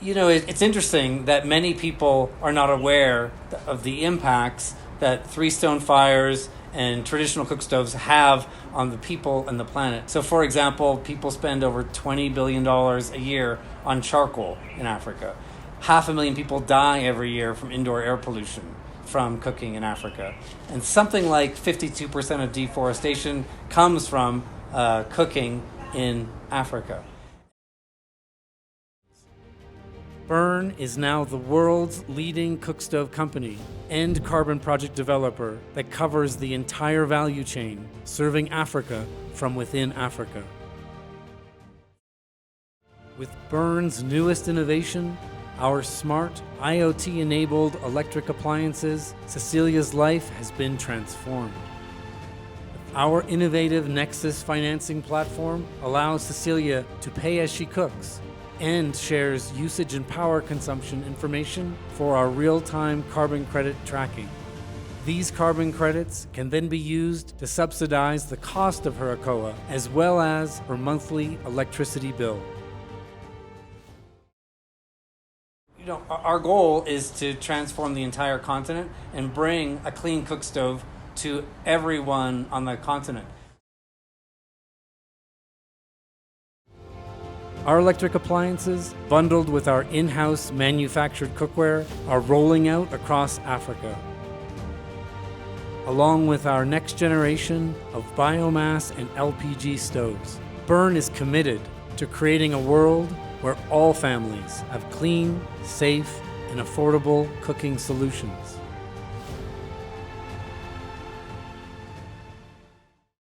It's interesting that many people are not aware of the impacts that three-stone fires and traditional cook stoves have on the people and the planet. So, for example, people spend over $20 billion a year on charcoal in Africa. 500,000 people die every year from indoor air pollution from cooking in Africa. And something like 52% of deforestation comes from cooking in Africa. Burn is now the world's leading cook stove company and carbon project developer that covers the entire value chain, serving Africa from within Africa. With Burn's newest innovation, our smart, IoT-enabled electric appliances, Cecilia's life has been transformed. Our innovative Nexus financing platform allows Cecilia to pay as she cooks and shares usage and power consumption information for our real-time carbon credit tracking. These carbon credits can then be used to subsidize the cost of her ACOA as well as her monthly electricity bill. Our goal is to transform the entire continent and bring a clean cook stove to everyone on the continent. Our electric appliances, bundled with our in-house manufactured cookware, are rolling out across Africa. Along with our next generation of biomass and LPG stoves, Burn is committed to creating a world where all families have clean, safe, and affordable cooking solutions.